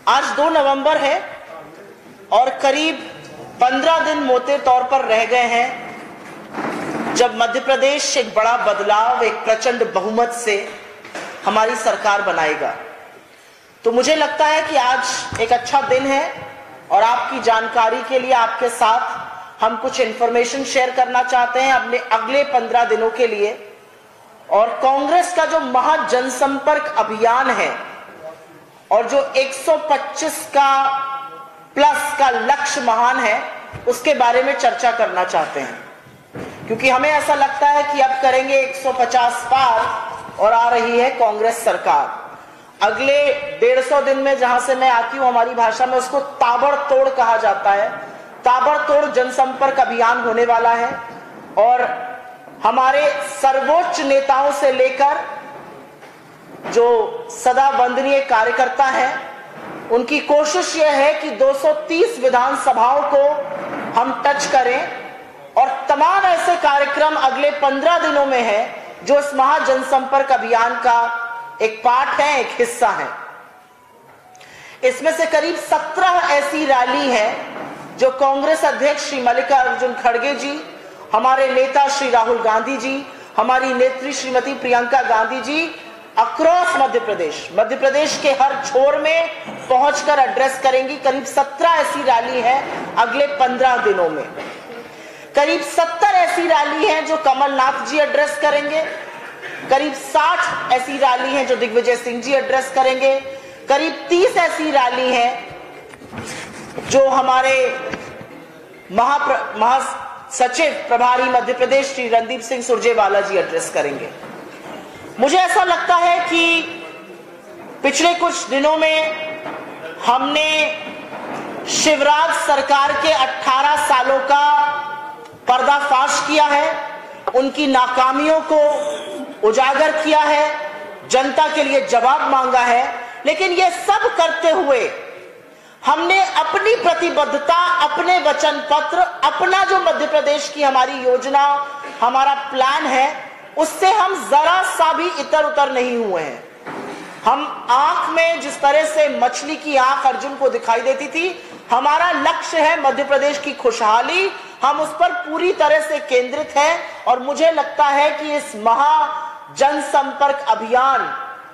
आज 2 नवंबर है और करीब 15 दिन मोटे तौर पर रह गए हैं जब मध्य प्रदेश एक बड़ा बदलाव, एक प्रचंड बहुमत से हमारी सरकार बनाएगा। तो मुझे लगता है कि आज एक अच्छा दिन है और आपकी जानकारी के लिए आपके साथ हम कुछ इंफॉर्मेशन शेयर करना चाहते हैं अपने अगले 15 दिनों के लिए। और कांग्रेस का जो महाजनसंपर्क अभियान है और जो 125 का प्लस का लक्ष्य महान है, उसके बारे में चर्चा करना चाहते हैं, क्योंकि हमें ऐसा लगता है कि अब करेंगे 150 पार और आ रही है कांग्रेस सरकार। अगले 150 दिन में, जहां से मैं आती हूं, हमारी भाषा में उसको ताबड़तोड़ कहा जाता है, ताबड़तोड़ जनसंपर्क अभियान होने वाला है। और हमारे सर्वोच्च नेताओं से लेकर जो सदा वंदनीय कार्यकर्ता हैं, उनकी कोशिश यह है कि 230 विधानसभाओं को हम टच करें और तमाम ऐसे कार्यक्रम अगले 15 दिनों में हैं जो इस महाजनसंपर्क अभियान का एक पार्ट है, एक हिस्सा है। इसमें से करीब 17 ऐसी रैली हैं जो कांग्रेस अध्यक्ष श्री मल्लिकार्जुन खड़गे जी, हमारे नेता श्री राहुल गांधी जी, हमारी नेत्री श्रीमती प्रियंका गांधी जी अक्रॉस मध्य प्रदेश के हर छोर में पहुंचकर एड्रेस करेंगी। करीब 17 ऐसी रैली है अगले 15 दिनों में। करीब 70 ऐसी रैली हैं जो कमलनाथ जी एड्रेस करेंगे। करीब 60 ऐसी रैली हैं जो दिग्विजय सिंह जी एड्रेस करेंगे। करीब 30 ऐसी रैली हैं जो हमारे महासचिव प्रभारी मध्य प्रदेश श्री रणदीप सिंह सुरजेवाला जी एड्रेस करेंगे। मुझे ऐसा लगता है कि पिछले कुछ दिनों में हमने शिवराज सरकार के 18 सालों का पर्दाफाश किया है, उनकी नाकामियों को उजागर किया है, जनता के लिए जवाब मांगा है। लेकिन ये सब करते हुए हमने अपनी प्रतिबद्धता, अपने वचन पत्र, अपना जो मध्य प्रदेश की हमारी योजना, हमारा प्लान है, उससे हम जरा सा भी इतर उतर नहीं हुए हैं। हम आंख में जिस तरह से मछली की आंख अर्जुन को दिखाई देती थी, हमारा लक्ष्य है मध्य प्रदेश की खुशहाली, हम उस पर पूरी तरह से केंद्रित हैं। और मुझे लगता है कि इस महा जनसंपर्क अभियान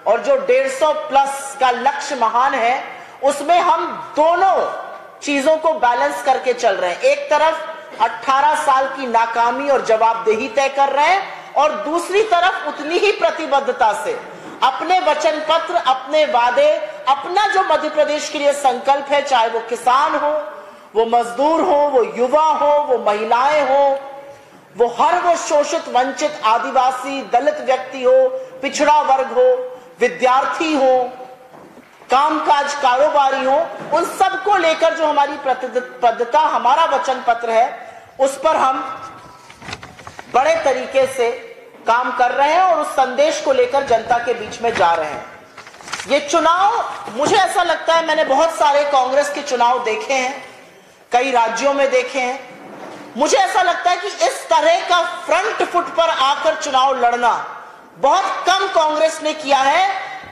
और जो 150 प्लस का लक्ष्य महान है, उसमें हम दोनों चीजों को बैलेंस करके चल रहे हैं। एक तरफ 18 साल की नाकामी और जवाबदेही तय कर रहे हैं और दूसरी तरफ उतनी ही प्रतिबद्धता से अपने वचन पत्र, अपने वादे, अपना जो मध्य प्रदेश के लिए संकल्प है, चाहे वो किसान हो, वो मजदूर हो, वो युवा हो, वो महिलाएं हो, वो शोषित वंचित आदिवासी दलित व्यक्ति हो, पिछड़ा वर्ग हो, विद्यार्थी हो, कामकाज कारोबारी हो, उन सबको लेकर जो हमारी प्रतिबद्धता, हमारा वचन पत्र है, उस पर हम बड़े तरीके से काम कर रहे हैं और उस संदेश को लेकर जनता के बीच में जा रहे हैं। ये चुनाव, मुझे ऐसा लगता है, मैंने बहुत सारे कांग्रेस के चुनाव देखे हैं, कई राज्यों में देखे हैं। मुझे ऐसा लगता है कि इस तरह का फ्रंट फुट पर आकर चुनाव लड़ना बहुत कम कांग्रेस ने किया है,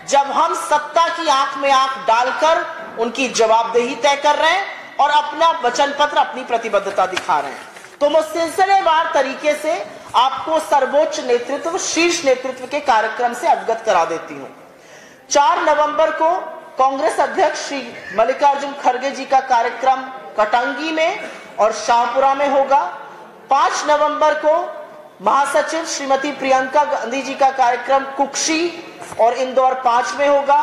जब हम सत्ता की आंख में आंख डालकर उनकी जवाबदेही तय कर रहे हैं और अपना वचन पत्र, अपनी प्रतिबद्धता दिखा रहे हैं। तो मैं सिलसिलेवार तरीके से आपको सर्वोच्च नेतृत्व, शीर्ष नेतृत्व के कार्यक्रम से अवगत करा देती हूं। 4 नवंबर को कांग्रेस अध्यक्ष श्री मल्लिकार्जुन खड़गे जी का कार्यक्रम कटंगी में और शाहपुरा में होगा। 5 नवंबर को महासचिव श्रीमती प्रियंका गांधी जी का कार्यक्रम कुक्षी और इंदौर 5 में होगा।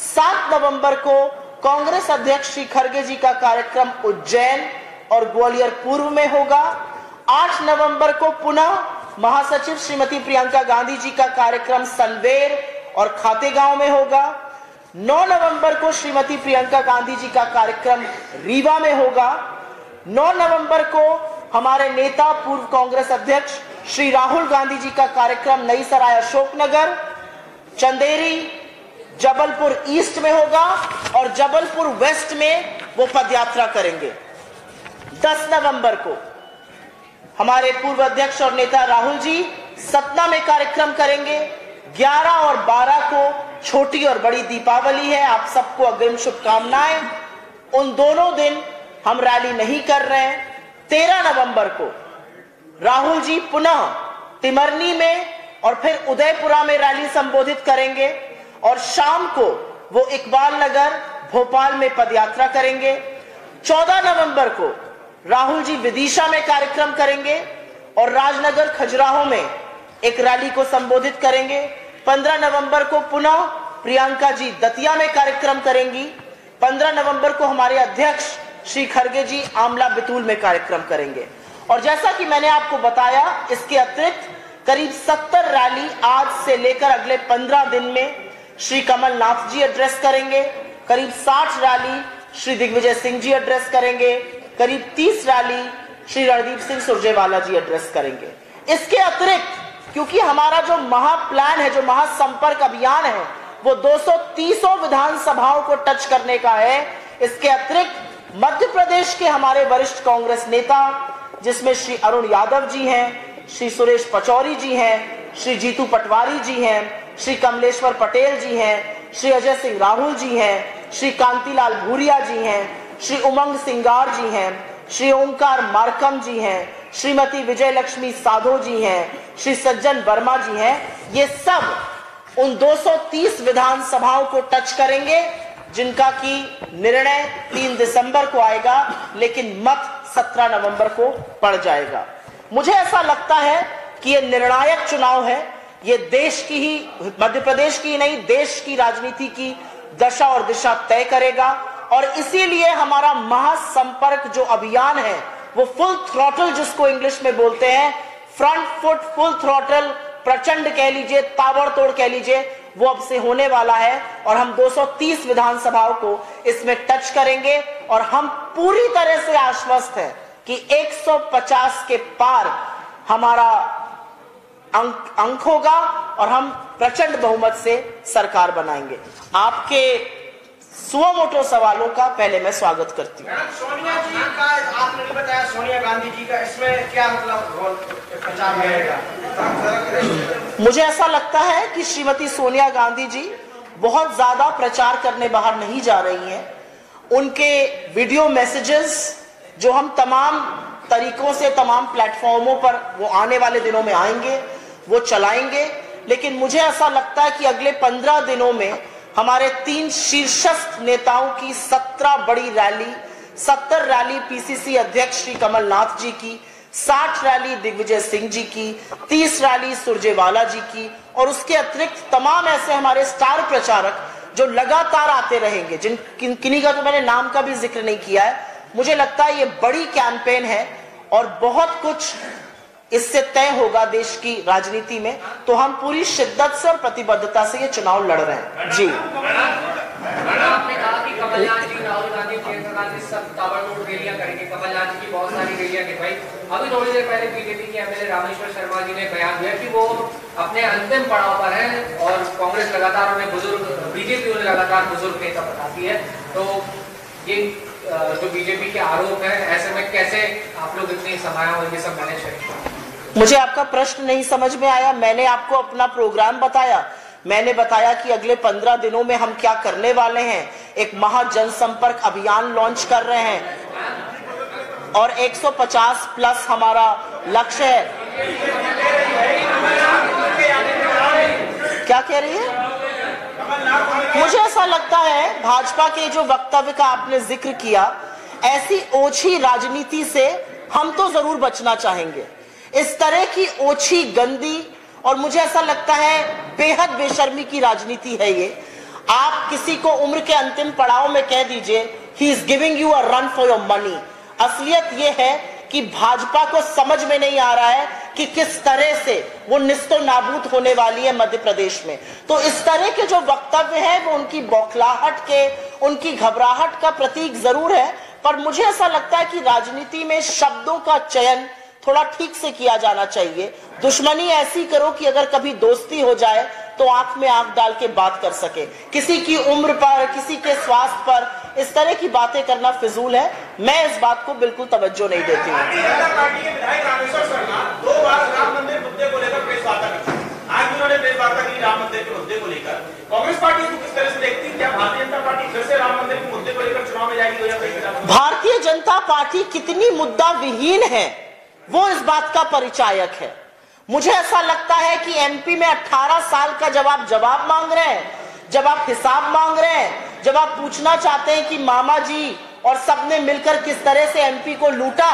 7 नवंबर को कांग्रेस अध्यक्ष श्री खड़गे जी का कार्यक्रम उज्जैन और ग्वालियर पूर्व में होगा। 8 नवंबर को पुनः महासचिव श्रीमती प्रियंका गांधी जी का कार्यक्रम सनवेर और खातेगांव में होगा। 9 नवंबर को श्रीमती प्रियंका गांधी जी का कार्यक्रम रीवा में होगा। 9 नवंबर को हमारे नेता पूर्व कांग्रेस अध्यक्ष श्री राहुल गांधी जी का कार्यक्रम नई सराय अशोकनगर, चंदेरी, जबलपुर ईस्ट में होगा और जबलपुर वेस्ट में वो पदयात्रा करेंगे। 10 नवंबर को हमारे पूर्व अध्यक्ष और नेता राहुल जी सतना में कार्यक्रम करेंगे। 11 और 12 को छोटी और बड़ी दीपावली है, आप सबको अग्रिम शुभकामनाएं। उन दोनों दिन हम रैली नहीं कर रहे हैं। 13 नवंबर को राहुल जी पुनः तिमरनी में और फिर उदयपुरा में रैली संबोधित करेंगे और शाम को वो इकबाल नगर भोपाल में पदयात्रा करेंगे। 14 नवंबर को राहुल जी विदिशा में कार्यक्रम करेंगे और राजनगर खजुराहो में एक रैली को संबोधित करेंगे। 15 नवंबर को पुनः प्रियंका जी दतिया में कार्यक्रम करेंगी। 15 नवंबर को हमारे अध्यक्ष श्री खड़गे जी आमला बितूल में कार्यक्रम करेंगे। और जैसा कि मैंने आपको बताया, इसके अतिरिक्त करीब 70 रैली आज से लेकर अगले 15 दिन में श्री कमलनाथ जी एड्रेस करेंगे। करीब 60 रैली श्री दिग्विजय सिंह जी एड्रेस करेंगे। करीब 30 रैली श्री रणदीप सिंह सुरजेवाला जी एड्रेस करेंगे। इसके अतिरिक्त क्योंकि हमारा जो महाप्लान है, जो महासंपर्क अभियान है, वो 230 विधानसभाओं को टच करने का है। इसके अतिरिक्त मध्य प्रदेश के हमारे वरिष्ठ कांग्रेस नेता, जिसमें श्री अरुण यादव जी हैं, श्री सुरेश पचौरी जी हैं, श्री जीतू पटवारी जी हैं, श्री कमलेश्वर पटेल जी हैं, श्री अजय सिंह राहुल जी हैं, श्री कांतिलाल भूरिया जी हैं, श्री उमंग सिंगार जी हैं, श्री ओंकार मार्कम जी हैं, श्रीमती विजय लक्ष्मी साधो जी हैं, श्री सज्जन वर्मा जी हैं। ये सब उन 230 विधानसभाओं को टच करेंगे जिनका की निर्णय 3 दिसंबर को आएगा, लेकिन मत 17 नवंबर को पड़ जाएगा। मुझे ऐसा लगता है कि ये निर्णायक चुनाव है। ये देश की ही, मध्य प्रदेश की नहीं, देश की राजनीति की दशा और दिशा तय करेगा। और इसीलिए हमारा महासंपर्क जो अभियान है, वो फुल थ्रॉटल, जिसको इंग्लिश में बोलते हैं, फ्रंट फुट फुल थ्रॉटल, प्रचंड कह लीजिए, ताबड़तोड़ कह लीजिए, वो अब से होने वाला है। और हम 230 विधानसभाओं को इसमें टच करेंगे और हम पूरी तरह से आश्वस्त हैं कि 150 के पार हमारा अंक होगा और हम प्रचंड बहुमत से सरकार बनाएंगे। आपके सुओ मोटो सवालों का पहले मैं स्वागत करती हूँ। सोनिया जी का आपने नहीं बताया, सोनिया गांधी जी का इसमें क्या मतलब रोल प्रचार रहेगा? मुझे ऐसा लगता है कि श्रीमती सोनिया गांधी जी बहुत ज्यादा प्रचार करने बाहर नहीं जा रही हैं। उनके वीडियो मैसेजेस जो हम तमाम तरीकों से, तमाम प्लेटफॉर्मों पर वो आने वाले दिनों में आएंगे, वो चलाएंगे। लेकिन मुझे ऐसा लगता है कि अगले 15 दिनों में हमारे 3 शीर्षस्थ नेताओं की 17 बड़ी रैली, 70 रैली पीसीसी अध्यक्ष श्री कमलनाथ जी की, 60 रैली दिग्विजय सिंह जी की, 30 रैली सुरजेवाला जी की, और उसके अतिरिक्त तमाम ऐसे हमारे स्टार प्रचारक जो लगातार आते रहेंगे, किन्हीं का तो मैंने नाम का भी जिक्र नहीं किया है। मुझे लगता है ये बड़ी कैंपेन है और बहुत कुछ इससे तय होगा देश की राजनीति में। तो हम पूरी शिद्दत से और प्रतिबद्धता से ये चुनाव लड़ रहे हैं। जी, आपने कहा कि कमलनाथ जी, राहुल गांधी, प्रियंका गांधी सब ताबड़तोड़ रैलियां करेंगे। कमलनाथ जी की बहुत सारी रैलियां करवाई। अभी थोड़ी देर पहले बीजेपी के एमएलए रामेश्वर शर्मा जी ने बयान दिया कि वो अपने अंतिम पड़ाव पर है और कांग्रेस लगातार उन्हें बीजेपी उन्हें लगातार बुजुर्ग नेता बताती है। तो ये जो बीजेपी के आरोप है, ऐसे में कैसे आप लोग इतनी समाया और ये सब मैनेज करेंगे? मुझे आपका प्रश्न नहीं समझ में आया। मैंने आपको अपना प्रोग्राम बताया। मैंने बताया कि अगले 15 दिनों में हम क्या करने वाले हैं। एक महा जनसंपर्क अभियान लॉन्च कर रहे हैं और 150 प्लस हमारा लक्ष्य है। क्या कह रही है? मुझे ऐसा लगता है भाजपा के जो वक्तव्य का आपने जिक्र किया, ऐसी ओछी राजनीति से हम तो जरूर बचना चाहेंगे। इस तरह की ओछी, गंदी और मुझे ऐसा लगता है बेहद बेशर्मी की राजनीति है ये। आप किसी को उम्र के अंतिम पड़ाव में कह दीजिए he is giving you a run for your money. असलियत ये है कि भाजपा को समझ में नहीं आ रहा है कि किस तरह से वो निस्तो नाबूद होने वाली है मध्य प्रदेश में। तो इस तरह के जो वक्तव्य हैं वो उनकी बौखलाहट के, उनकी घबराहट का प्रतीक जरूर है। पर मुझे ऐसा लगता है कि राजनीति में शब्दों का चयन थोड़ा ठीक से किया जाना चाहिए। दुश्मनी ऐसी करो कि अगर कभी दोस्ती हो जाए तो आंख में आंख डाल के बात कर सके। किसी की उम्र पर, किसी के स्वास्थ्य पर इस तरह की बातें करना फिजूल है। मैं इस बात को बिल्कुल तवज्जो नहीं देती हूँ। पार्टी के विधायक रामेश्वर शर्मा 2 बार राम मंदिर मुद्दे को लेकर प्रेस वार्ता की। आज उन्होंने प्रेस वार्ता की राम मंदिर के मुद्दे को लेकर कांग्रेस पार्टी को किस तरह से देखती है? क्या भारतीय जनता पार्टी फिर से राम मंदिर के मुद्दे को लेकर चुनाव में जाएगी 2023? भारतीय जनता पार्टी कितनी मुद्दा विहीन है वो इस बात का परिचायक है। मुझे ऐसा लगता है कि एमपी में 18 साल का जब आप जवाब मांग रहे हैं, जब आप हिसाब मांग रहे हैं, जब आप पूछना चाहते हैं कि मामा जी और सबने मिलकर किस तरह से एमपी को लूटा,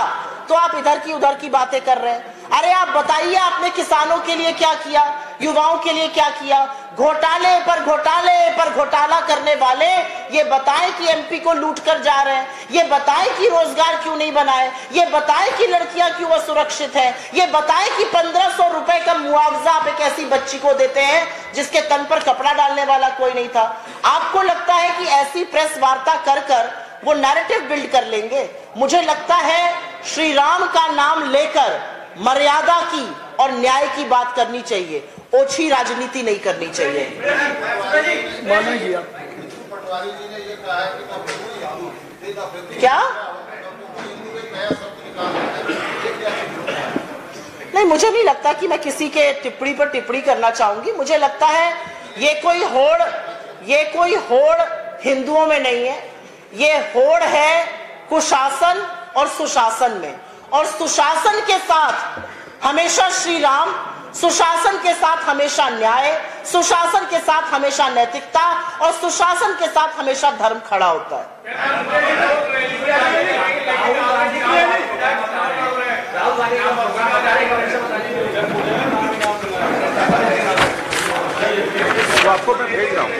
तो आप इधर की उधर की बातें कर रहे हैं। अरे आप बताइए, आपने किसानों के लिए क्या किया, युवाओं के लिए क्या किया? घोटाले पर घोटाला करने वाले ये बताएं कि एमपी को लूट कर जा रहे हैं, ये बताएं कि रोजगार क्यों नहीं बनाए, ये बताएं कि लड़कियां क्यों असुरक्षित हैं, ये बताएं कि 1500 रुपए का मुआवजा आप एक ऐसी बच्ची को देते हैं जिसके तन पर कपड़ा डालने वाला कोई नहीं था। आपको लगता है कि ऐसी प्रेस वार्ता कर कर वो नैरेटिव बिल्ड कर लेंगे? मुझे लगता है श्री राम का नाम लेकर मर्यादा की और न्याय की बात करनी चाहिए, ओछी राजनीति नहीं करनी चाहिए। क्या नहीं, मुझे नहीं लगता कि मैं किसी के टिप्पणी पर टिप्पणी करना चाहूंगी। मुझे लगता है ये कोई होड़ हिंदुओं में नहीं है, ये होड़ है कुशासन और सुशासन में। और सुशासन के साथ हमेशा श्री राम, सुशासन के साथ हमेशा न्याय, सुशासन के साथ हमेशा नैतिकता और सुशासन के साथ हमेशा धर्म खड़ा होता है। आपको मैं भेज रहा हूं।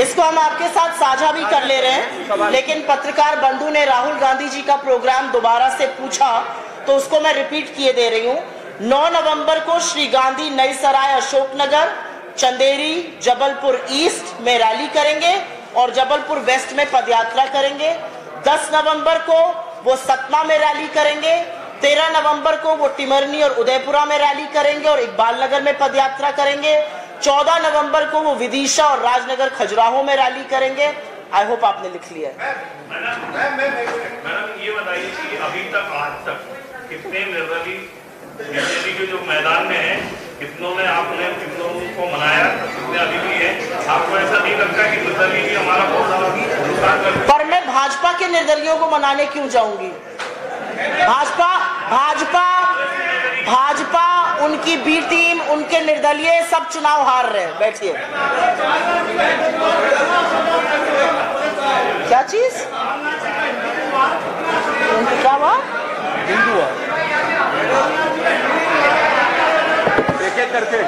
इसको हम आपके साथ साझा भी कर ले रहे हैं, लेकिन पत्रकार बंधु ने राहुल गांधी जी का प्रोग्राम दोबारा से पूछा तो उसको मैं रिपीट किए दे रही हूं। 9 नवंबर को श्री गांधी नई सराय, अशोकनगर, चंदेरी, जबलपुर ईस्ट में रैली करेंगे और जबलपुर वेस्ट में पदयात्रा करेंगे। 10 नवंबर को वो सतना में रैली करेंगे। 13 नवंबर को वो टिमरनी और उदयपुरा में रैली करेंगे और इकबाल नगर में पदयात्रा करेंगे। 14 नवंबर को वो विदिशा और राजनगर, खजुराहो में रैली करेंगे। आई होप आपने लिख लिया। मैडम ये बताइए कि अभी तक आज तक कितने निर्दलीय के जो मैदान में है, कितनों को मनाया, कितने अभी भी है? आपको ऐसा नहीं लगता कि निर्दलीय भी हमारा बहुत ज्यादा नुकसान कर? पर मैं भाजपा के निर्दलियों को मनाने क्यों जाऊंगी? भाजपा उनकी बी टीम, उनके निर्दलीय सब चुनाव हार रहे हैं। बैठिए। क्या चीज? क्या बात? हिंदू एक करके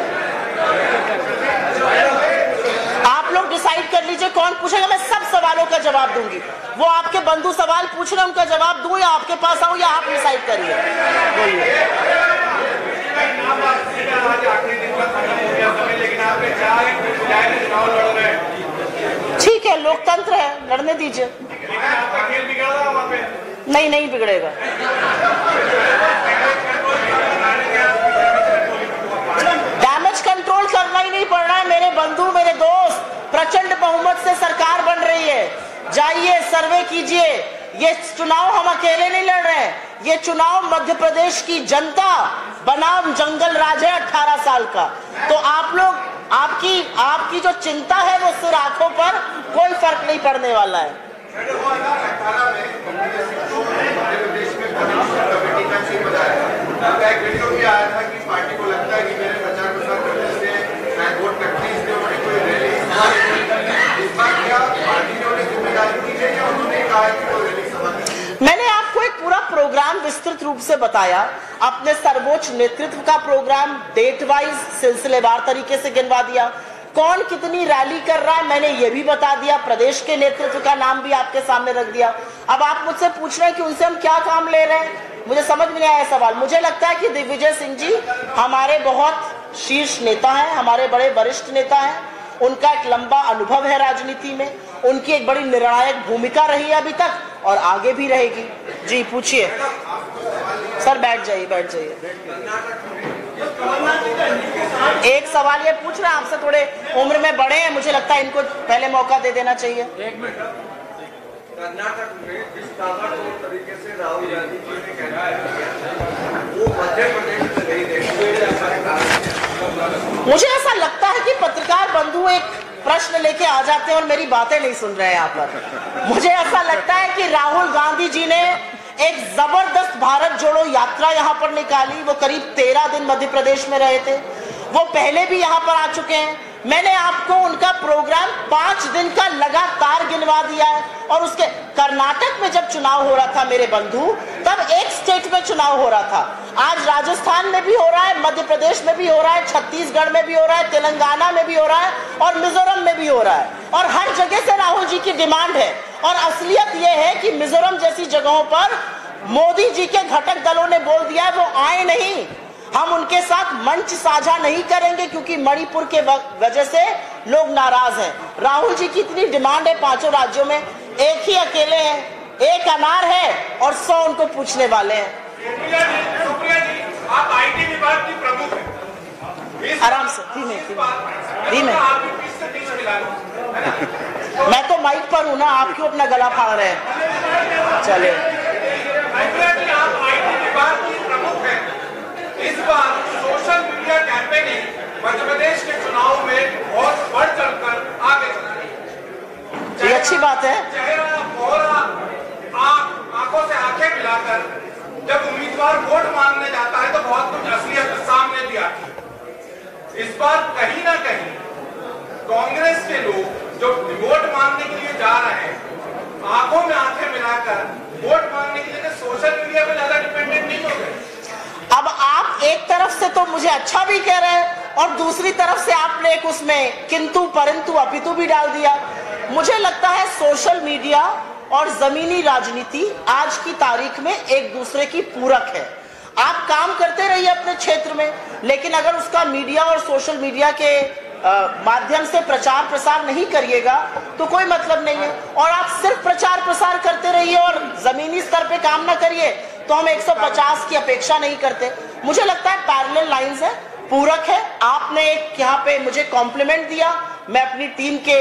आप लोग डिसाइड कर लीजिए कौन पूछेगा। मैं सब सवालों का जवाब दूंगी। वो आपके बंधु सवाल पूछ रहे हैं, उनका जवाब दूं या आपके पास आऊं, या आप डिसाइड करिए। ठीक है, लोकतंत्र है, लड़ने दीजिए। नहीं बिगड़ेगा। डैमेज कंट्रोल करना ही नहीं पड़ रहा है मेरे बंधु, मेरे दोस्त। प्रचंड बहुमत से सरकार बन रही है। जाइए, सर्वे कीजिए। ये चुनाव हम अकेले नहीं लड़ रहे हैं, ये चुनाव मध्य प्रदेश की जनता बनाम जंगल राज है 18 साल का। तो आप लोग, आपकी जो चिंता है वो सिर आंखों पर, कोई फर्क नहीं पड़ने वाला है। मैंने आपको एक पूरा प्रोग्राम विस्तृत रूप से बताया, अपने सर्वोच्च नेतृत्व का प्रोग्राम डेट वाइज सिलसिलेवार तरीके से गिनवा दिया। कौन कितनी रैली कर रहा है मैंने ये भी बता दिया। प्रदेश के नेतृत्व का नाम भी आपके सामने रख दिया। अब आप मुझसे पूछ रहे हैं कि उनसे हम क्या काम ले रहे हैं। मुझे समझ में नहीं आया सवाल। मुझे लगता है कि दिग्विजय सिंह जी हमारे बहुत शीर्ष नेता हैं, हमारे बड़े वरिष्ठ नेता हैं। उनका एक लंबा अनुभव है राजनीति में, उनकी एक बड़ी निर्णायक भूमिका रही है अभी तक और आगे भी रहेगी। जी पूछिए सर। बैठ जाइए। एक सवाल ये पूछ रहे हैं आपसे, थोड़े उम्र में बड़े हैं, मुझे लगता है इनको पहले मौका दे देना चाहिए। कर्नाटक में जिस ताबड़तोड़ तरीके से राहुल गांधी जी ने कहना है वो मध्य प्रदेश में नहीं देखा। मुझे ऐसा लगता है कि पत्रकार बंधु एक प्रश्न लेके आ जाते हैं और मेरी बातें नहीं सुन रहे हैं यहाँ पर। मुझे ऐसा लगता है कि राहुल गांधी जी ने एक जबरदस्त भारत जोड़ो यात्रा यहाँ पर निकाली। वो करीब 13 दिन मध्य प्रदेश में रहे थे। वो पहले भी यहाँ पर आ चुके हैं। मैंने आपको उनका प्रोग्राम 5 दिन का लगातार गिनवा दिया है। और उसके कर्नाटक में जब चुनाव हो रहा था मेरे बंधु, तब एक स्टेट में चुनाव हो रहा था। आज राजस्थान में भी हो रहा है, मध्य प्रदेश में भी हो रहा है, छत्तीसगढ़ में भी हो रहा है, तेलंगाना में भी हो रहा है और मिजोरम में भी हो रहा है। और हर जगह से राहुल जी की डिमांड है। और असलियत यह है कि मिजोरम जैसी जगहों पर मोदी जी के घटक दलों ने बोल दिया वो आए नहीं, हम उनके साथ मंच साझा नहीं करेंगे, क्योंकि मणिपुर के वजह से लोग नाराज हैं। राहुल जी की इतनी डिमांड है 5 राज्यों में, एक ही अकेले हैं, एक अनार है और 100 उनको पूछने वाले हैं। सुप्रिया जी, आप आईटी विभाग की प्रमुख हैं। आराम से, धीमे। मैं तो माइक पर हूं ना, आप क्यों अपना गला फाड़ रहे हैं? चले, आप आईटी विभाग की प्रमुख हैं। इस बार social media campaigning Madhya Pradesh के चुनाव में बहुत बढ़ चढ़कर आगे चल रही है। ये अच्छी बात है। चेहरा कोहरा, आंखों से आंखें मिलाकर जब उम्मीदवार वोट मांगने जाता है तो बहुत कुछ असलियत सामने भी आती है। इस बार कहीं ना कहीं कांग्रेस के लोग जो वोट मांगने के लिए जा रहे हैं, आंखों में आंखें मिलाकर वोट मांगने के लिए सोशल मीडिया पे ज्यादा डिपेंडेंट नहीं हो गए। अब आप एक तरफ से तो मुझे अच्छा भी कह रहे हैं और दूसरी तरफ से आपने एक उसमें किंतु परंतु अपितु भी डाल दिया। मुझे लगता है सोशल मीडिया और जमीनी राजनीति आज की तारीख में एक दूसरे की पूरक है। आप काम करते रहिए अपने क्षेत्र में, लेकिन अगर उसका मीडिया और सोशल मीडिया के माध्यम से प्रचार प्रसार नहीं करिएगा तो कोई मतलब नहीं है। और आप सिर्फ प्रचार प्रसार करते रहिए और जमीनी स्तर पे काम ना करिए तो हम 150 की अपेक्षा नहीं करते। मुझे लगता है पैरेलल लाइंस है, पूरक है। आपने एक यहाँ पे मुझे कॉम्प्लीमेंट दिया, मैं अपनी टीम के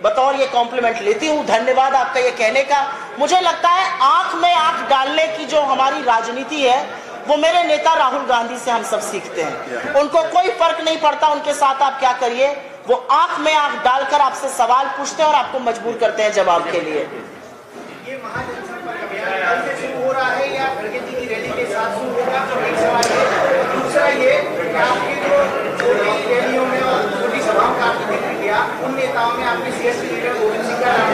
बतौर ये कॉम्प्लीमेंट लेती हूँ। धन्यवाद आपका ये कहने का। मुझे लगता है आंख में आंख डालने की जो हमारी राजनीति है वो मेरे नेता राहुल गांधी से हम सब सीखते हैं। उनको कोई फर्क नहीं पड़ता उनके साथ आप क्या करिए, वो आंख में आंख डालकर आपसे सवाल पूछते हैं और आपको मजबूर करते हैं जवाब के लिए। ये महाजनसंपर्क अभियान कल से शुरू हो रहा है या प्रगति की रैली के साथ शुरू होगा? तो एक सवाल है। दूसरा ये कि आपकी जो छोटी रैलियों में और छोटी सभाओं का आपने जिक्र किया, उन नेताओं में आपने सीएसपी लीडर गोविंद सिंह का नाम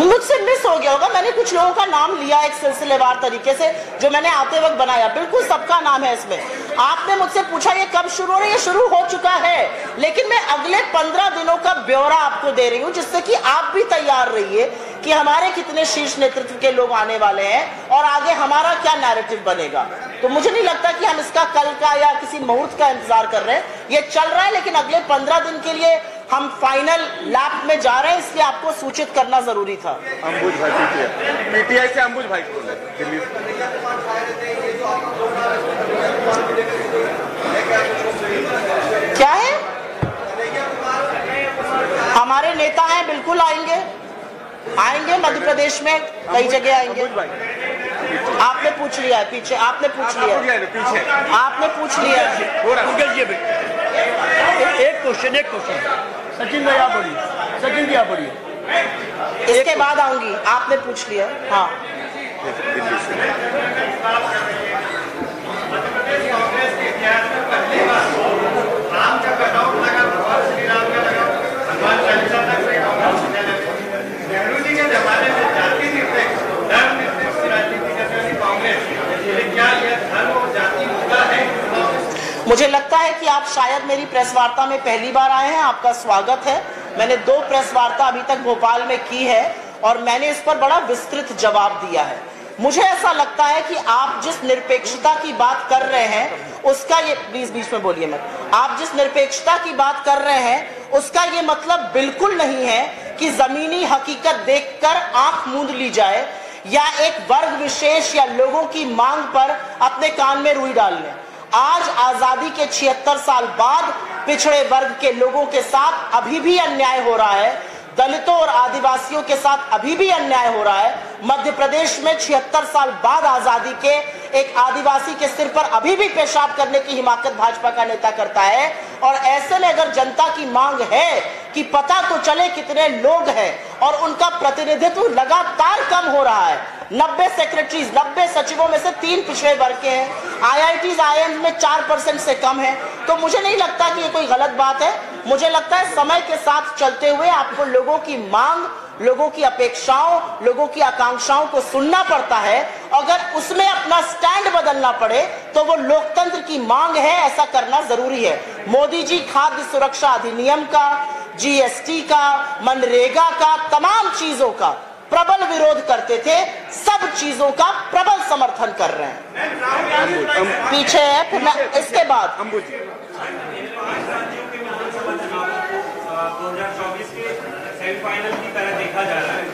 मुझसे मिस हो गया होगा। मैंने कुछ लोगों का नाम लिया एक सिलसिलेवार तरीके से जो मैंने आते वक्त बनाया। बिल्कुल सबका नाम है इसमें। आपने मुझसे पूछा ये कब शुरू हो रहा है, ये शुरू हो चुका है, लेकिन मैं अगले 15 दिनों का ब्यौरा आपको दे रही हूँ जिससे कि आप भी तैयार रहिए कि हमारे कितने शीर्ष नेतृत्व के लोग आने वाले हैं और आगे हमारा क्या नैरेटिव बनेगा। तो मुझे नहीं लगता कि हम इसका कल का या किसी मुहूर्त का इंतजार कर रहे हैं, ये चल रहा है, लेकिन अगले 15 दिन के लिए हम फाइनल लैप में जा रहे हैं, इसलिए आपको सूचित करना जरूरी था। अंबुज भाई पीटीआई से अंबुज भाई दिल्ली क्या है, हमारे नेता हैं, बिल्कुल आएंगे मध्य प्रदेश में कई जगह आएंगे। आपने पूछ लिया है पीछे, आपने पूछ लिया है। एक क्वेश्चन सचिन भाई आप बोलिए, सचिन जी आप बोलिए। इसके बाद आऊंगी, आपने पूछ लिया। हाँ, नेहरू जी के जमाने में जाति निरपेक्ष धर्म निरपेक्ष राजनीति करने वाली कांग्रेस, क्या यह धर्म और जाति मुद्दा है? मुझे लगता है कि आप शायद मेरी प्रेस वार्ता में पहली बार आए हैं। आपका स्वागत है। मैंने 2 प्रेस वार्ता अभी तक भोपाल में की है और मैंने इस पर बड़ा विस्तृत जवाब दिया है। मुझे ऐसा लगता है कि आप जिस निरपेक्षता की बात कर रहे हैं उसका ये, प्लीज बीच में बोलिए मत, आप जिस निरपेक्षता की बात कर रहे हैं उसका ये मतलब बिल्कुल नहीं है कि जमीनी हकीकत देखकर आंख मूंद ली जाए या एक वर्ग विशेष या लोगों की मांग पर अपने कान में रुई डाल लें। आज आजादी के 76 साल बाद पिछड़े वर्ग के लोगों के साथ अभी भी अन्याय हो रहा है, दलितों और आदिवासियों के साथ अभी भी अन्याय हो रहा है। मध्य प्रदेश में 76 साल बाद आजादी के एक आदिवासी के सिर पर अभी भी पेशाब करने की हिमाकत भाजपा का नेता करता है। और ऐसे में अगर जनता की मांग है कि पता तो चले कितने लोग हैं और उनका प्रतिनिधित्व लगातार कम हो रहा है, 90 सेक्रेटरीज 90 सचिवों में से 3 पिछड़े वर्ग के हैं, IITs IIMs में 4% से कम है, तो मुझे नहीं लगता कि ये कोई गलत बात है। मुझे लगता है समय के साथ चलते हुए आपको लोगों की मांग, लोगों की अपेक्षाओं, लोगों की आकांक्षाओं को सुनना पड़ता है। अगर उसमें अपना स्टैंड बदलना पड़े तो वो लोकतंत्र की मांग है, ऐसा करना जरूरी है। मोदी जी खाद्य सुरक्षा अधिनियम का, GST का, मनरेगा का, तमाम चीजों का प्रबल विरोध करते थे, सब चीजों का प्रबल समर्थन कर रहे हैं। पीछे है फिर इसके बाद 2024 के सेमीफाइनल की तरह देखा जा रहा है।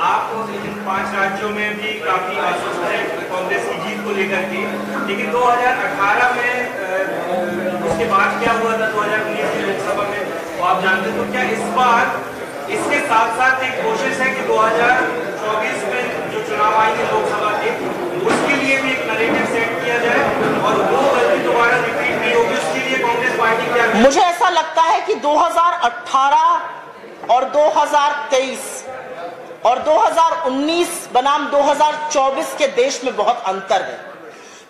आप इन 5 राज्यों में भी काफी आश्वस्त है कांग्रेस की जीत को लेकर के, लेकिन 2018 में उसके बाद क्या हुआ था 2019 की लोकसभा में, तो आप जानते हो। क्या इस बार इसके साथ साथ एक कोशिश है कि 2024 में जो चुनाव आएंगे लोकसभा के, उसके लिए भी एक नैरेटिव सेट किया जाए और वो गलती दोबारा रिपीट नहीं होगी, उसके लिए कांग्रेस पार्टी क्या? मुझे ऐसा लगता है कि 2018 और 2023 और 2019 बनाम 2024 के देश में बहुत अंतर है।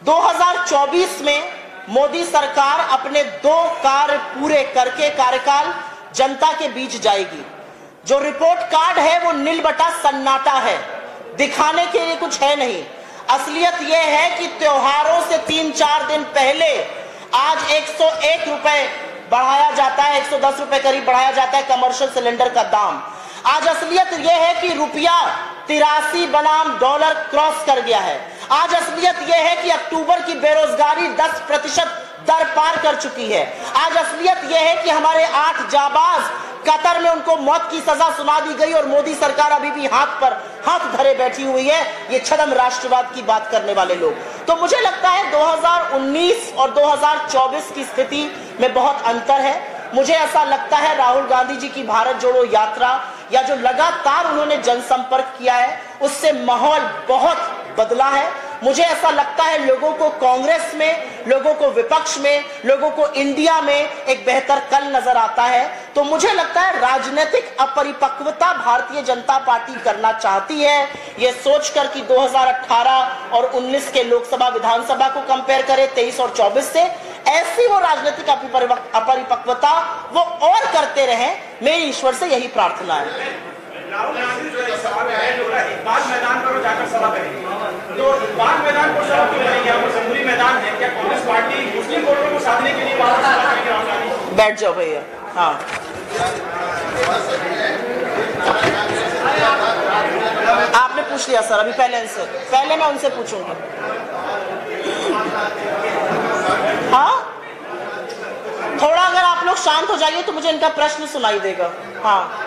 2024 में मोदी सरकार अपने 2 कार्य पूरे करके कार्यकाल जनता के बीच जाएगी। जो रिपोर्ट कार्ड है वो नील बटा सन्नाटा है, दिखाने के लिए कुछ है नहीं। असलियत यह है कि त्योहारों से 3-4 दिन पहले आज 101 रुपए बढ़ाया जाता है, 110 रुपए करीब बढ़ाया जाता है कमर्शियल सिलेंडर का दाम। आज असलियत यह है कि रुपया 83 बनाम डॉलर क्रॉस कर गया है। आज असलियत यह है कि अक्टूबर की बेरोजगारी 10% दर पार कर चुकी है। आज असलियत यह है कि हमारे 8 जाबाज कतर में उनको मौत की सजा सुना दी गई और मोदी सरकार अभी भी हाथ पर हाथ धरे बैठी हुई है, ये छद्म राष्ट्रवाद की बात करने वाले लोग। तो मुझे लगता है 2019 और 2024 की स्थिति में बहुत अंतर है। मुझे ऐसा लगता है राहुल गांधी जी की भारत जोड़ो यात्रा या जो लगातार उन्होंने जनसंपर्क किया है, उससे माहौल बहुत बदला है। मुझे ऐसा लगता है लोगों को कांग्रेस में, लोगों को विपक्ष में, लोगों को इंडिया में एक बेहतर कल नजर आता है। तो मुझे लगता है राजनीतिक अपरिपक्वता भारतीय जनता पार्टी करना चाहती है, ये सोचकर कि 2018 और 19 के लोकसभा विधानसभा को कंपेयर करें 23 और 24 से, ऐसी वो राजनीतिक अपरिपक्वता वो और करते रहे। मेरी ईश्वर से यही प्रार्थना है। राहुल गांधी जो सभा में आए, इकबाल मैदान पर जाकर सभा करेंगे, तो इकबाल मैदान पर सभा क्यों करेंगे? यहाँ पर जमहूरी मैदान है, क्या कांग्रेस पार्टी मुस्लिम वोटरों को साधने के लिए वहां सभा करेंगे राहुल गांधी? बैठ जाओ भैया। हाँ, आपने पूछ लिया सर, अभी पहले मैं उनसे पूछूंगा। हाँ, थोड़ा अगर आप लोग शांत हो जाइए तो मुझे इनका प्रश्न सुनाई देगा। हाँ,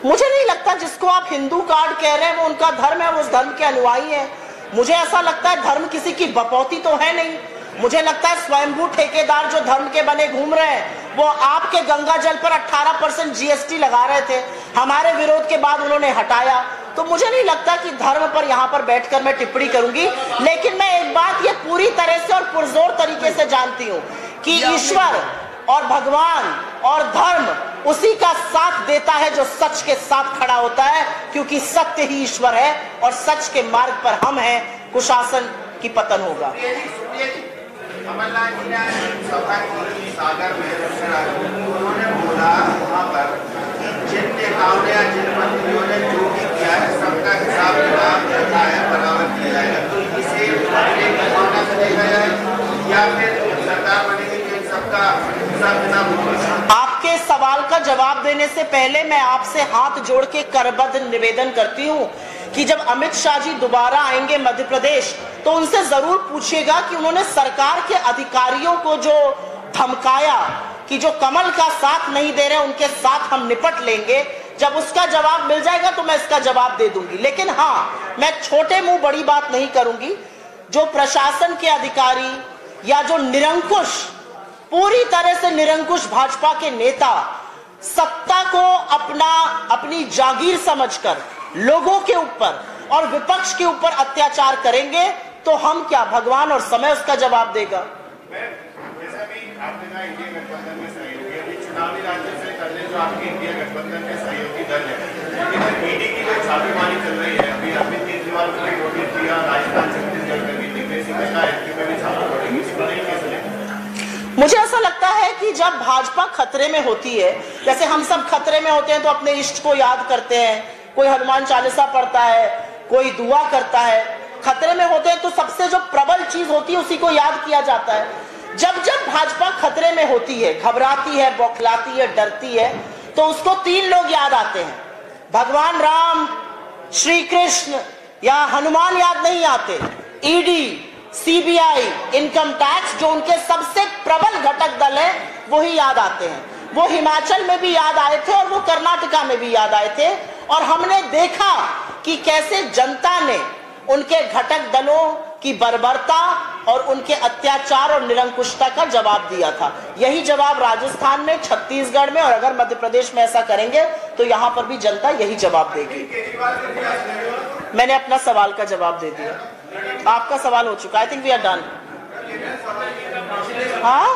मुझे नहीं लगता जिसको आप हिंदू कार्ड कह रहे हैं वो उनका धर्म है, वो उस धर्म के अनुयायी है। मुझे ऐसा लगता है धर्म किसी की बपौती तो है नहीं। मुझे लगता है स्वयंभू ठेकेदार जो धर्म के बने घूम रहे हैं, वो आपके गंगा जल पर 18% GST लगा रहे थे, हमारे विरोध के बाद उन्होंने हटाया। तो मुझे नहीं लगता कि धर्म पर यहाँ पर बैठकर मैं टिप्पणी करूंगी। लेकिन मैं एक बात ये पूरी तरह से और पुरजोर तरीके से जानती हूँ कि ईश्वर और भगवान और धर्म उसी का साथ देता है जो सच के साथ खड़ा होता है, क्योंकि सत्य ही ईश्वर है और सच के मार्ग पर हम हैं, कुशासन की पतन होगा। कमलनाथ जी ने सभा की सागर में उन्होंने बोला वहाँ पर जिन नेताओं ने या जिन मंत्रियों ने जो भी किया है सबका हिसाब किताब रखा है, बराबर किया जाएगा। तो इसे भावना से देखा जाए या फिर सरकार बनेगी तो इन सबका हिसाब किताब? आपके सवाल का जवाब देने से पहले मैं आपसे हाथ जोड़ के करबद्ध निवेदन करती हूँ कि जब अमित शाह जी दोबारा आएंगे मध्य प्रदेश तो उनसे जरूर पूछिएगा कि उन्होंने सरकार के अधिकारियों को जो धमकाया कि जो कमल का साथ नहीं दे रहे उनके साथ हम निपट लेंगे, जब उसका जवाब मिल जाएगा तो मैं इसका जवाब दे दूंगी। लेकिन हाँ, मैं छोटे मुंह बड़ी बात नहीं करूंगी। जो प्रशासन के अधिकारी या जो निरंकुश, पूरी तरह से निरंकुश भाजपा के नेता सत्ता को अपनी जागीर समझकर लोगों के ऊपर और विपक्ष के ऊपर अत्याचार करेंगे तो हम क्या, भगवान और समय उसका जवाब देगा। वैसा भी आपने कहा इंडिया गठबंधन में सहयोगी, अभी चुनावी राज्यों से कर ले जो आपके इंडिया गठबंधन के सहयोगी दल है, लेकिन ईडी की जो छापेमारी चल रही है, अभी अरविंद केजरीवाल को भी नोटिस दिया, राजस्थान छत्तीसगढ़ में भी, दिग्विजय सिंह ने कहा एमपी में भी छापा पड़ेगी, इस पर कैसे लेंगे? मुझे ऐसा लगता है कि जब भाजपा खतरे में होती है, जैसे हम सब खतरे में होते हैं तो अपने इष्ट को याद करते हैं, कोई हनुमान चालीसा पढ़ता है, कोई दुआ करता है। खतरे में होते हैं तो सबसे जो प्रबल चीज होती है उसी को याद किया जाता है। जब जब भाजपा खतरे में होती है, घबराती है, बौखलाती है, डरती है, तो उसको 3 लोग याद आते हैं, भगवान राम, श्री कृष्ण या हनुमान याद नहीं आते। ईडी, सीबीआई, इनकम टैक्स, जो उनके सबसे प्रबल घटक दल है, वही याद आते हैं। वो हिमाचल में भी याद आए थे और वो कर्नाटका में भी याद आए थे, और हमने देखा कि कैसे जनता ने उनके घटक दलों की बर्बरता और उनके अत्याचार और निरंकुशता का जवाब दिया था। यही जवाब राजस्थान में, छत्तीसगढ़ में, और अगर मध्य प्रदेश में ऐसा करेंगे तो यहां पर भी जनता यही जवाब देगी। मैंने अपना सवाल का जवाब दे दिया, आपका सवाल हो चुका। I think we are done. हाँ,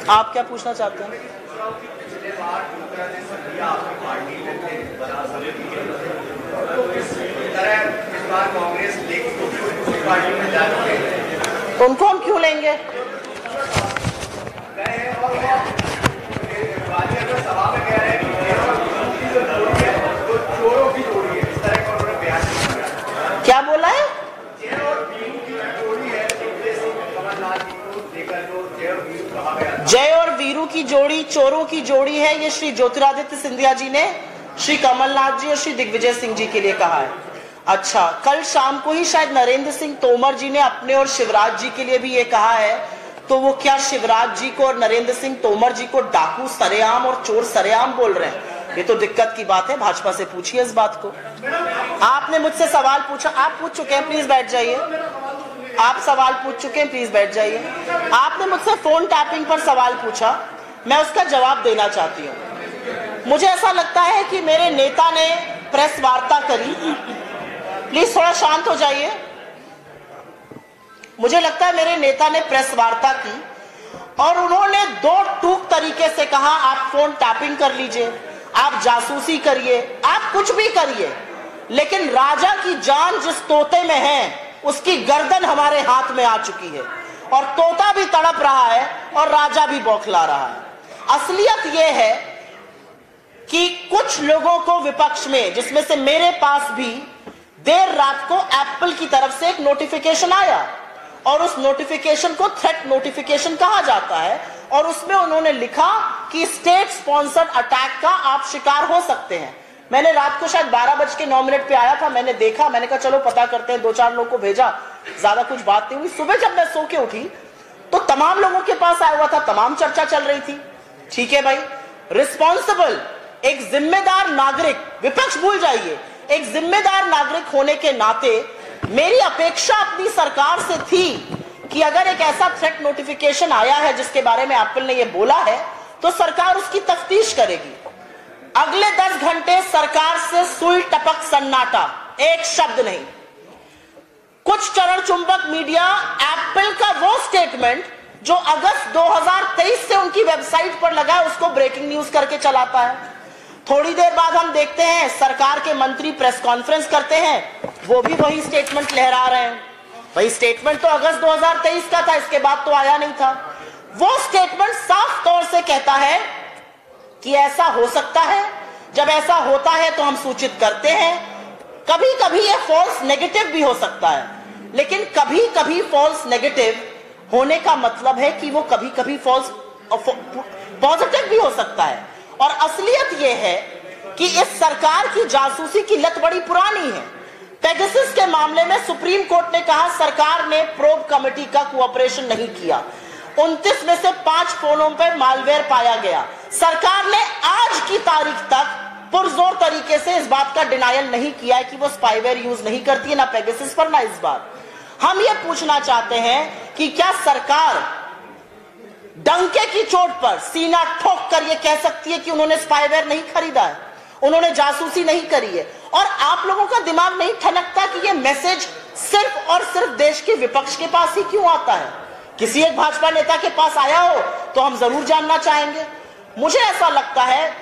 आप क्या पूछना चाहते हैं? तो उनको हम क्यों लेंगे? क्या बोला है? जय और वीरू की जोड़ी चोरों की जोड़ी है, ये श्री ज्योतिरादित्य सिंधिया जी ने श्री कमलनाथ जी और श्री दिग्विजय सिंह जी के लिए कहा है। अच्छा, कल शाम को ही शायद नरेंद्र सिंह तोमर जी ने अपने और शिवराज जी के लिए भी ये कहा है, तो वो क्या शिवराज जी को और नरेंद्र सिंह तोमर जी को डाकू सरेआम और चोर सरेआम बोल रहे हैं? ये तो दिक्कत की बात है, भाजपा से पूछिए इस बात को। आपने मुझसे सवाल पूछा, आप पूछ चुके हैं, प्लीज बैठ जाइए। आप सवाल पूछ चुके हैं, प्लीज बैठ जाइए। आपने मुझसे फोन टैपिंग पर सवाल पूछा, मैं उसका जवाब देना चाहती हूँ। मुझे ऐसा लगता है कि मेरे नेता ने प्रेस वार्ता करी, प्लीज थोड़ा शांत हो जाइए। मुझे लगता है मेरे नेता ने प्रेस वार्ता की और उन्होंने 2 टूक तरीके से कहा, आप फोन टैपिंग कर लीजिए, आप जासूसी करिए, आप कुछ भी करिए, लेकिन राजा की जान जिस तोते में है उसकी गर्दन हमारे हाथ में आ चुकी है, और तोता भी तड़प रहा है और राजा भी बौखला रहा है। असलियत यह है कि कुछ लोगों को विपक्ष में, जिसमें से मेरे पास भी, देर रात को एप्पल की तरफ से एक नोटिफिकेशन आया और उस नोटिफिकेशन को थ्रेट नोटिफिकेशन कहा जाता है, और उसमें उन्होंने लिखा कि स्टेट स्पॉन्सर्ड अटैक का आप शिकार हो सकते हैं। मैंने रात को शायद 12:09 पे आया था, मैंने देखा, मैंने कहा चलो पता करते हैं, 2-4 लोगों को भेजा, ज्यादा कुछ बात नहीं हुई। सुबह जब मैं सो के उठी तो तमाम लोगों के पास आया हुआ था, तमाम चर्चा चल रही थी। ठीक है भाई, रिस्पॉन्सिबल, एक जिम्मेदार नागरिक, विपक्ष भूल जाइए, एक जिम्मेदार नागरिक होने के नाते मेरी अपेक्षा अपनी सरकार से थी कि अगर एक ऐसा थ्रेट नोटिफिकेशन आया है जिसके बारे में एप्पल ने यह बोला है, तो सरकार उसकी तफ्तीश करेगी। अगले 10 घंटे सरकार से सुई टपक सन्नाटा, एक शब्द नहीं। कुछ चरण चुंबक मीडिया एप्पल का वो स्टेटमेंट जो अगस्त 2023 से उनकी वेबसाइट पर लगा है उसको ब्रेकिंग न्यूज करके चलाता है। थोड़ी देर बाद हम देखते हैं सरकार के मंत्री प्रेस कॉन्फ्रेंस करते हैं, वो भी वही स्टेटमेंट लहरा रहे हैं। वही स्टेटमेंट तो अगस्त 2023 का था, इसके बाद तो आया नहीं था। वो स्टेटमेंट साफ तौर से कहता है कि ऐसा हो सकता है, जब ऐसा होता है तो हम सूचित करते हैं। कभी कभी ये फॉल्स नेगेटिव भी हो सकता है, लेकिन कभी कभी फॉल्स नेगेटिव होने का मतलब है कि वो कभी कभी फॉल्स पॉजिटिव भी हो सकता है। और असलियत ये है कि इस सरकार की जासूसी की लत बड़ी पुरानी है। पेगासस के मामले में सुप्रीम कोर्ट ने कहा सरकार ने प्रोब कमेटी का कोऑपरेशन नहीं किया। 29 में से 5 फोनों पर मालवेयर पाया गया। सरकार ने आज की तारीख तक पुरजोर तरीके से इस बात का डिनायल नहीं किया है कि वो स्पाईवेयर यूज नहीं करती है, ना पेगासस पर ना इस बार। हम ये पूछना चाहते हैं कि क्या सरकार डंके की चोट पर सीना ठोक कर यह कह सकती है कि उन्होंने स्पाईवेयर नहीं खरीदा है, उन्होंने जासूसी नहीं करी है। और आप लोगों का दिमाग नहीं ठनकता कि यह मैसेज सिर्फ और सिर्फ देश के विपक्ष के पास ही क्यों आता है? किसी एक भाजपा नेता के पास आया हो तो हम जरूर जानना चाहेंगे। मुझे ऐसा लगता है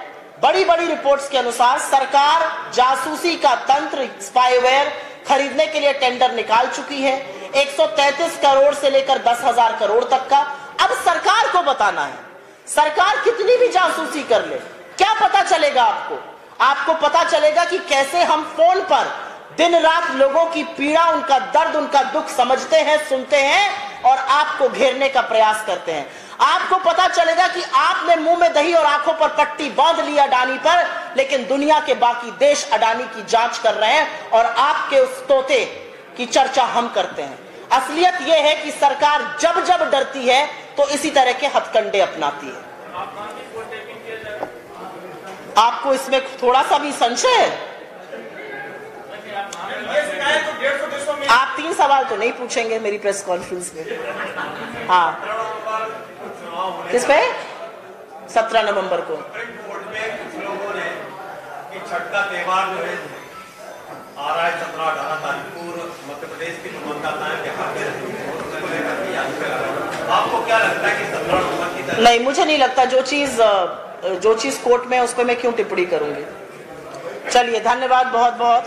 बड़ी बड़ी रिपोर्ट्स के अनुसार सरकार जासूसी का तंत्र, स्पाईवेयर खरीदने के लिए टेंडर निकाल चुकी है, 133 करोड़ से लेकर 10,000 करोड़ तक का। अब सरकार को बताना है, सरकार कितनी भी जासूसी कर ले, क्या पता चलेगा आपको? आपको पता चलेगा कि कैसे हम फोन पर दिन रात लोगों की पीड़ा, उनका दर्द, उनका दुख समझते हैं, सुनते हैं और आपको घेरने का प्रयास करते हैं। आपको पता चलेगा कि आपने मुंह में दही और आंखों पर पट्टी बांध ली अडानी पर, लेकिन दुनिया के बाकी देश अडानी की जांच कर रहे हैं और आपके उस तोते की चर्चा हम करते हैं। असलियत यह है कि सरकार जब जब डरती है तो इसी तरह के हथकंडे अपनाती है। आपको इसमें थोड़ा सा भी संशय है? आप 3 सवाल तो नहीं पूछेंगे मेरी प्रेस कॉन्फ्रेंस में। हाँ, किस पे? 17 नवंबर को छठ का त्योहार जो है आ रहा है 17-18 तारीख को, मध्य प्रदेश की मतदाताएं बिहार में उसको लेकर आपको क्या लगता है कि 17 नवंबर की तरह? नहीं, मुझे नहीं लगता। जो चीज कोर्ट में है उस पर मैं क्यों टिप्पणी करूंगी। चलिए, धन्यवाद बहुत बहुत।